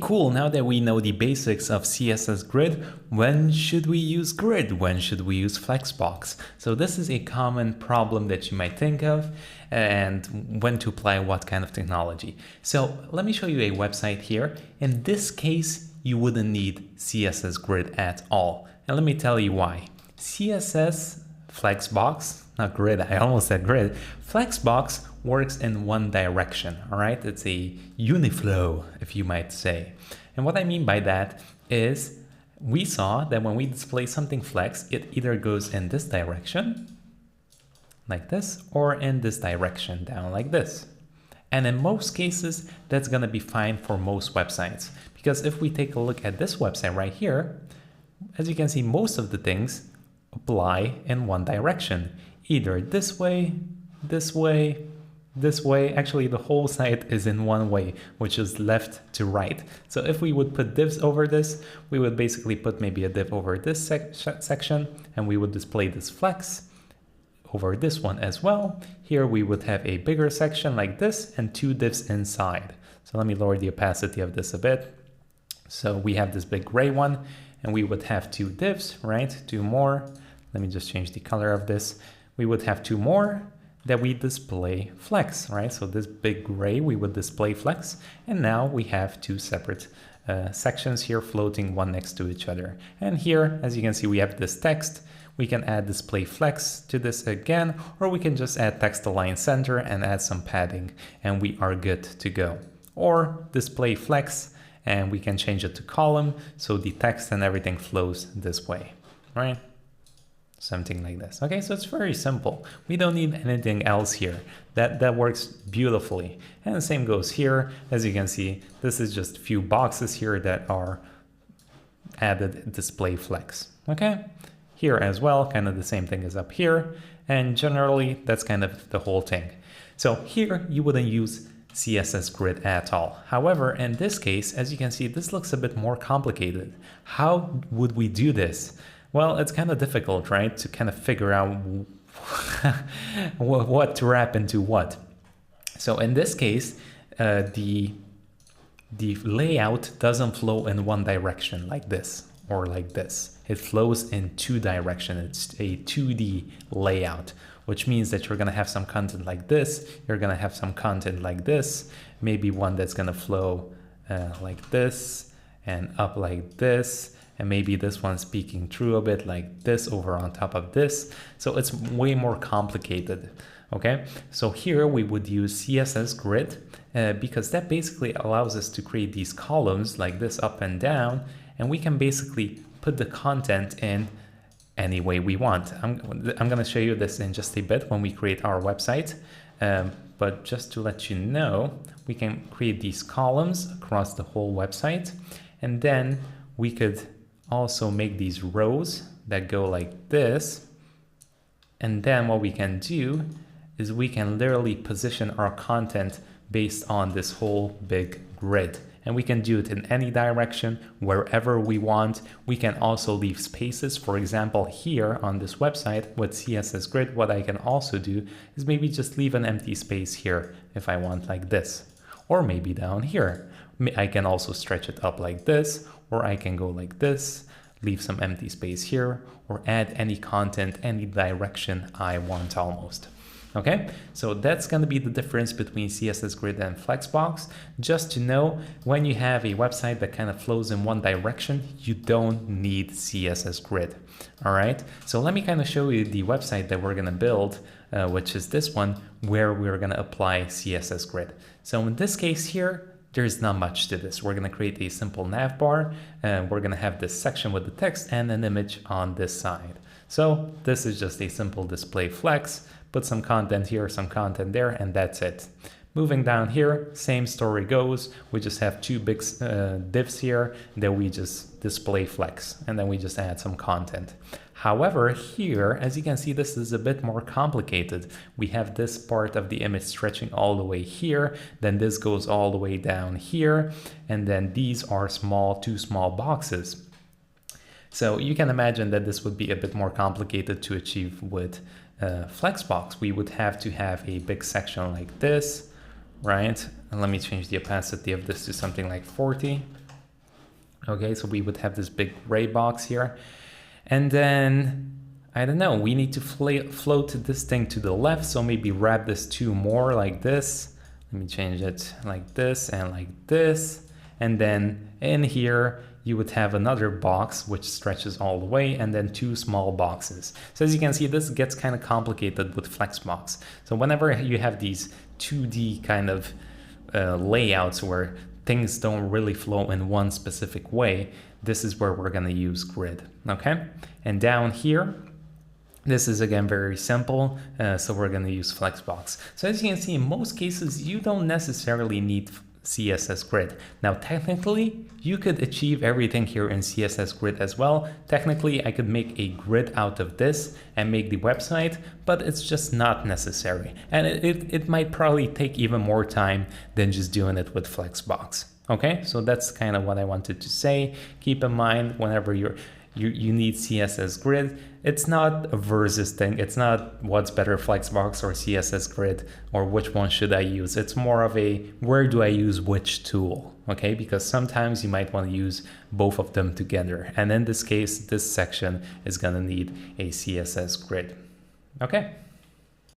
Cool, now that we know the basics of CSS Grid, when should we use Grid? When should we use Flexbox? So this is a common problem that you might think of, and when to apply what kind of technology. So let me show you a website here. In this case, you wouldn't need CSS Grid at all. And let me tell you why. CSS Flexbox, not Grid, I almost said Grid. Flexbox works in one direction, all right? It's a uniflow, if you might say. And what I mean by that is we saw that when we display something flex, it either goes in this direction, like this, or in this direction, down like this. And in most cases, that's gonna be fine for most websites. Because if we take a look at this website right here, as you can see, most of the things apply in one direction, either this way, this way, this way. Actually, the whole site is in one way, which is left to right. So if we would put divs over this, we would basically put maybe a div over this section, and we would display this flex over this one as well. Here we would have a bigger section like this and two divs inside. So let me lower the opacity of this a bit. So we have this big gray one, and we would have two divs, right? Two more. Let me just change the color of this. We would have two more that we display flex, right? So this big gray, we would display flex. And now we have two separate sections here floating one next to each other. And here, as you can see, we have this text. We can add display flex to this again, or we can just add text align center and add some padding, and we are good to go. Or display flex, and we can change it to column, so the text and everything flows this way, right? Something like this. Okay, so it's very simple. We don't need anything else here. That works beautifully. And the same goes here. As you can see, this is just a few boxes here that are added display flex. Okay, here as well, kind of the same thing as up here. And generally, that's kind of the whole thing. So here, you wouldn't use CSS Grid at all. However, in this case, as you can see, this looks a bit more complicated. How would we do this? Well, it's kind of difficult, right? To kind of figure out what to wrap into what. So in this case, the layout doesn't flow in one direction like this or like this. It flows in two directions. It's a 2D layout, which means that you're going to have some content like this. You're going to have some content like this, maybe one that's going to flow like this and up like this. And maybe this one's peeking through a bit like this over on top of this. So it's way more complicated, okay? So here we would use CSS Grid because that basically allows us to create these columns like this up and down, and we can basically put the content in any way we want. I'm gonna show you this in just a bit when we create our website. But just to let you know, we can create these columns across the whole website, and then we could also make these rows that go like this. And then what we can do is we can literally position our content based on this whole big grid. And we can do it in any direction, wherever we want. We can also leave spaces. For example, here on this website with CSS Grid, what I can also do is maybe just leave an empty space here if I want like this, or maybe down here. I can also stretch it up like this, or I can go like this, leave some empty space here, or add any content, any direction I want almost. Okay, so that's going to be the difference between CSS Grid and Flexbox. Just to know, when you have a website that kind of flows in one direction, you don't need CSS Grid. All right, so let me kind of show you the website that we're going to build, which is this one, where we're going to apply CSS Grid. So in this case here, there's not much to this. We're going to create a simple nav bar, and we're going to have this section with the text and an image on this side. So this is just a simple display flex, put some content here, some content there, and that's it. Moving down here, same story goes. We just have two big divs here that we just display flex, and then we just add some content. However, here, as you can see, this is a bit more complicated. We have this part of the image stretching all the way here, then this goes all the way down here, and then these are two small boxes. So you can imagine that this would be a bit more complicated to achieve with Flexbox. We would have to have a big section like this, right? And let me change the opacity of this to something like 40. Okay, so we would have this big gray box here. And then, I don't know, we need to float this thing to the left. So maybe wrap this 2 more like this. Let me change it like this and like this. And then in here, you would have another box which stretches all the way, and then 2 small boxes. So as you can see, this gets kind of complicated with Flexbox. So whenever you have these 2D kind of layouts where things don't really flow in one specific way, this is where we're going to use Grid. Okay, and down here, this is again very simple, so we're going to use Flexbox. So as you can see, in most cases, you don't necessarily need CSS Grid. Now, technically, you could achieve everything here in CSS Grid as well. Technically, I could make a grid out of this and make the website, but it's just not necessary. And it might probably take even more time than just doing it with Flexbox. Okay, so that's kind of what I wanted to say. Keep in mind, whenever you need CSS Grid, it's not a versus thing. It's not what's better, Flexbox or CSS Grid, or which one should I use. It's more of a where do I use which tool, okay? Because sometimes you might want to use both of them together. And in this case, this section is going to need a CSS Grid. Okay.